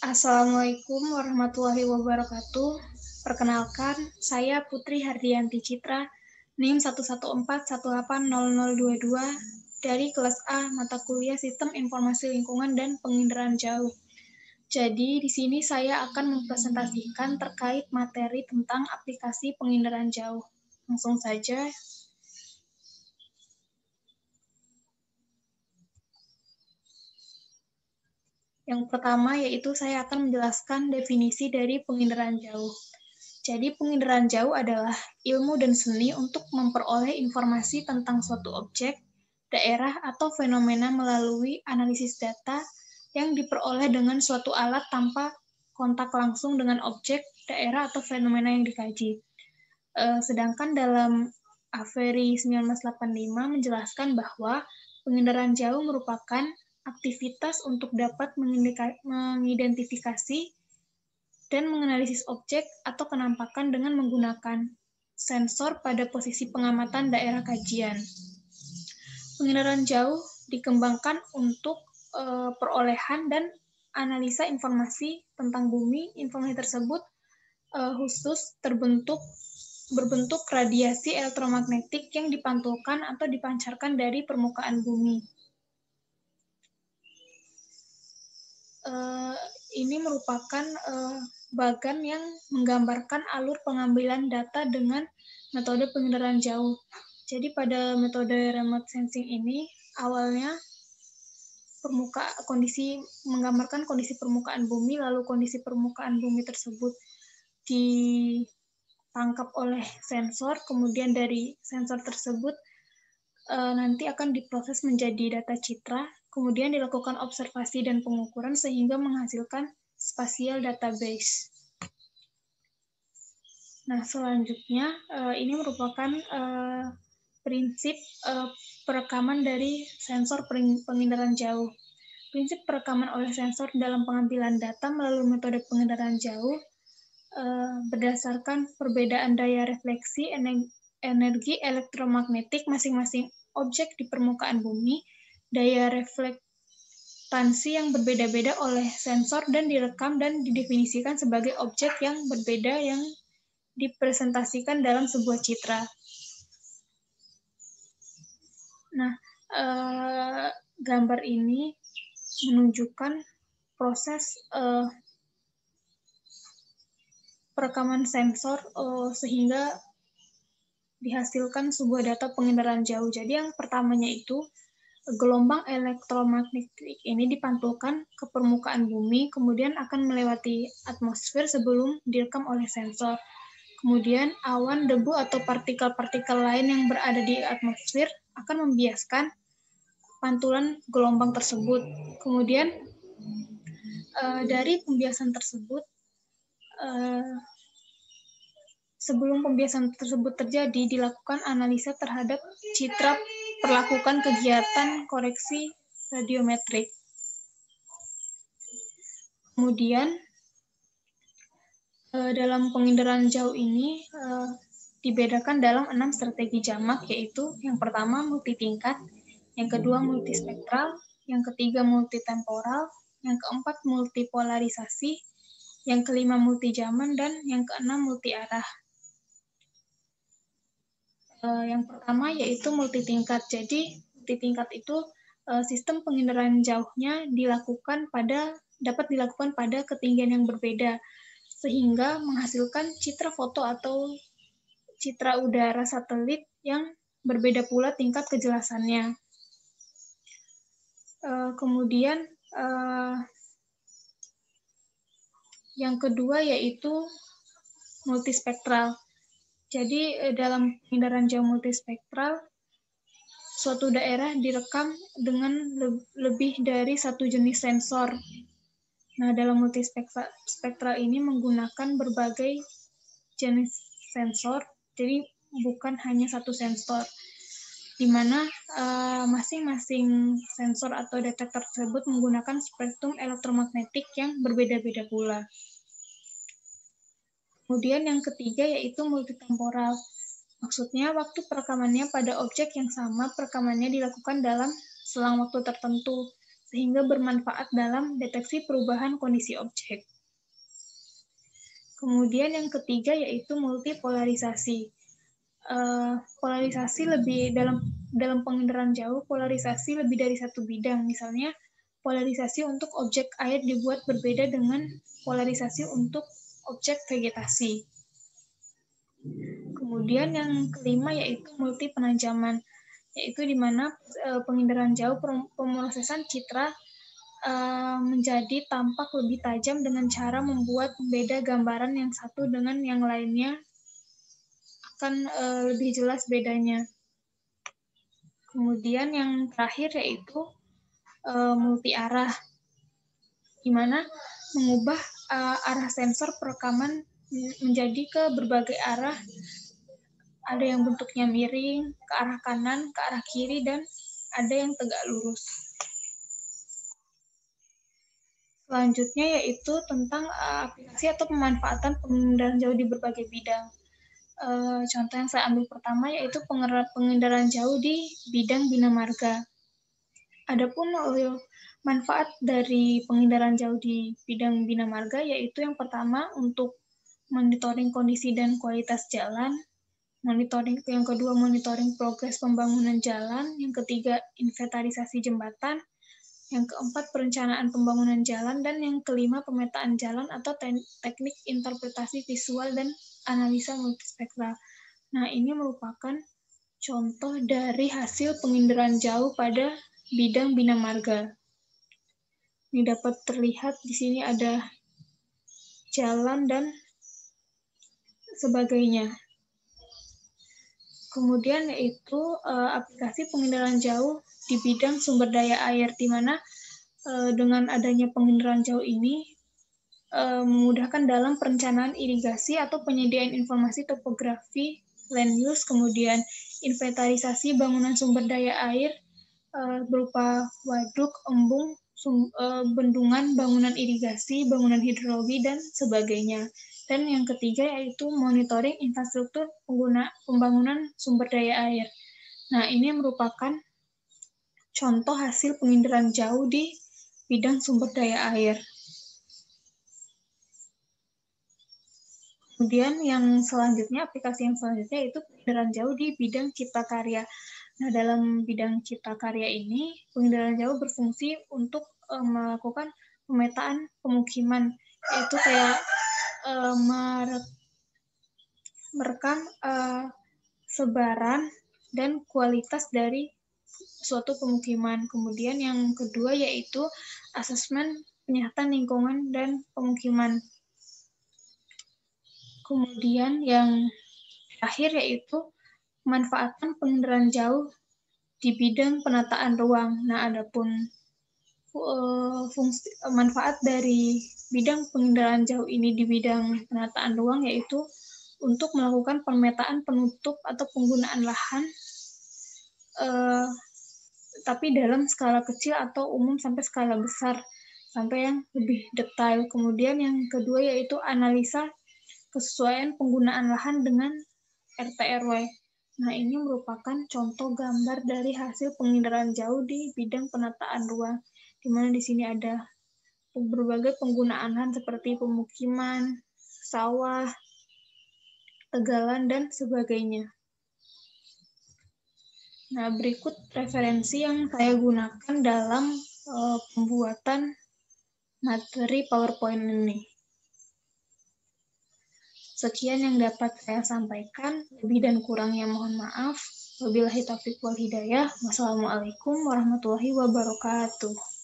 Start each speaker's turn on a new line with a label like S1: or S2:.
S1: Assalamualaikum warahmatullahi wabarakatuh. Perkenalkan, saya Putri Hardianti Citra, NIM 114180022 dari kelas A mata kuliah Sistem Informasi Lingkungan dan Penginderaan Jauh. Jadi, di sini saya akan mempresentasikan terkait materi tentang aplikasi penginderaan jauh. Langsung saja. Yang pertama yaitu saya akan menjelaskan definisi dari penginderaan jauh. Jadi penginderaan jauh adalah ilmu dan seni untuk memperoleh informasi tentang suatu objek, daerah, atau fenomena melalui analisis data yang diperoleh dengan suatu alat tanpa kontak langsung dengan objek, daerah, atau fenomena yang dikaji. Sedangkan dalam Avery 1985 menjelaskan bahwa penginderaan jauh merupakan aktivitas untuk dapat mengidentifikasi dan menganalisis objek atau penampakan dengan menggunakan sensor pada posisi pengamatan daerah kajian. Penginderaan jauh dikembangkan untuk perolehan dan analisa informasi tentang bumi. Informasi tersebut khusus berbentuk radiasi elektromagnetik yang dipantulkan atau dipancarkan dari permukaan bumi. Ini merupakan bagan yang menggambarkan alur pengambilan data dengan metode penginderaan jauh. Jadi pada metode remote sensing ini awalnya menggambarkan kondisi permukaan bumi, lalu kondisi permukaan bumi tersebut ditangkap oleh sensor, kemudian dari sensor tersebut nanti akan diproses menjadi data citra, kemudian dilakukan observasi dan pengukuran sehingga menghasilkan spatial database. Nah, selanjutnya ini merupakan prinsip perekaman dari sensor penginderaan jauh. Prinsip perekaman oleh sensor dalam pengambilan data melalui metode penginderaan jauh berdasarkan perbedaan daya refleksi energi elektromagnetik masing-masing objek di permukaan bumi, daya reflektansi yang berbeda-beda oleh sensor dan direkam dan didefinisikan sebagai objek yang berbeda yang dipresentasikan dalam sebuah citra. Nah, gambar ini menunjukkan proses perekaman sensor sehingga dihasilkan sebuah data penginderaan jauh. Jadi yang pertamanya itu gelombang elektromagnetik ini dipantulkan ke permukaan bumi, kemudian akan melewati atmosfer sebelum direkam oleh sensor. Kemudian awan, debu, atau partikel-partikel lain yang berada di atmosfer akan membiaskan pantulan gelombang tersebut. Kemudian dari pembiasan tersebut, sebelum pembiasan tersebut terjadi, dilakukan analisa terhadap citra perlakukan kegiatan koreksi radiometrik. Kemudian dalam penginderaan jauh ini dibedakan dalam 6 strategi jamak, yaitu yang pertama multitingkat, yang kedua multispektral, yang ketiga multitemporal, yang keempat multipolarisasi, yang kelima multijaman, dan yang keenam multiarah. Yang pertama yaitu multitingkat. Jadi multitingkat itu sistem penginderaan jauhnya dapat dilakukan pada ketinggian yang berbeda, sehingga menghasilkan citra foto atau citra udara satelit yang berbeda pula tingkat kejelasannya. Kemudian yang kedua yaitu multispektral. Jadi dalam penginderaan jauh multispektral, suatu daerah direkam dengan lebih dari satu jenis sensor. Nah, dalam multispektral ini menggunakan berbagai jenis sensor, jadi bukan hanya satu sensor, di mana masing-masing sensor atau detektor tersebut menggunakan spektrum elektromagnetik yang berbeda-beda pula. Kemudian yang ketiga yaitu multitemporal. Maksudnya waktu perekamannya pada objek yang sama, perekamannya dilakukan dalam selang waktu tertentu. sehingga bermanfaat dalam deteksi perubahan kondisi objek. Kemudian yang ketiga yaitu multipolarisasi. Polarisasi lebih dalam penginderaan jauh, polarisasi lebih dari satu bidang. Misalnya, polarisasi untuk objek air dibuat berbeda dengan polarisasi untuk objek vegetasi. Kemudian yang kelima yaitu multi penajaman, yaitu di mana penginderaan jauh pemrosesan citra menjadi tampak lebih tajam dengan cara membuat beda gambaran yang satu dengan yang lainnya akan lebih jelas bedanya. Kemudian yang terakhir yaitu multi arah, di mana mengubah arah sensor perekaman menjadi ke berbagai arah. Ada yang bentuknya miring, ke arah kanan, ke arah kiri, dan ada yang tegak lurus. Selanjutnya yaitu tentang aplikasi atau pemanfaatan penginderaan jauh di berbagai bidang. Contoh yang saya ambil pertama yaitu penginderaan jauh di bidang bina marga. Adapun manfaat dari penginderaan jauh di bidang bina marga yaitu yang pertama untuk monitoring kondisi dan kualitas jalan, yang kedua monitoring progres pembangunan jalan, yang ketiga inventarisasi jembatan, yang keempat perencanaan pembangunan jalan, dan yang kelima pemetaan jalan atau teknik interpretasi visual dan analisa multispektral. Nah, ini merupakan contoh dari hasil penginderaan jauh pada bidang bina marga. Ini dapat terlihat di sini ada jalan dan sebagainya. Kemudian yaitu aplikasi penginderaan jauh di bidang sumber daya air, di mana dengan adanya penginderaan jauh ini memudahkan dalam perencanaan irigasi atau penyediaan informasi topografi, land use, kemudian inventarisasi bangunan sumber daya air berupa waduk, embung, bendungan, bangunan irigasi, bangunan hidrologi, dan sebagainya. Dan yang ketiga yaitu monitoring infrastruktur pembangunan sumber daya air. Nah, ini merupakan contoh hasil penginderaan jauh di bidang sumber daya air. Kemudian yang selanjutnya, aplikasi yang selanjutnya yaitu penginderaan jauh di bidang cipta karya. Nah, dalam bidang cipta karya ini, penginderaan jauh berfungsi untuk melakukan pemetaan pemukiman, yaitu kayak merekam sebaran dan kualitas dari suatu pemukiman. Kemudian yang kedua yaitu asesmen penyihatan lingkungan dan pemukiman. Kemudian yang terakhir yaitu pemanfaatan penginderaan jauh di bidang penataan ruang. Nah, adapun manfaat dari bidang penginderaan jauh ini di bidang penataan ruang yaitu untuk melakukan pemetaan penutup atau penggunaan lahan, tapi dalam skala kecil atau umum sampai skala besar, sampai yang lebih detail. Kemudian yang kedua yaitu analisa kesesuaian penggunaan lahan dengan RT/RW. Nah, ini merupakan contoh gambar dari hasil penginderaan jauh di bidang penataan ruang, di mana di sini ada berbagai penggunaan lahan seperti pemukiman, sawah, tegalan, dan sebagainya. Nah, berikut referensi yang saya gunakan dalam pembuatan materi PowerPoint ini. Sekian yang dapat saya sampaikan, lebih dan kurangnya mohon maaf. Wabillahi taufiq wal hidayah. Wassalamualaikum warahmatullahi wabarakatuh.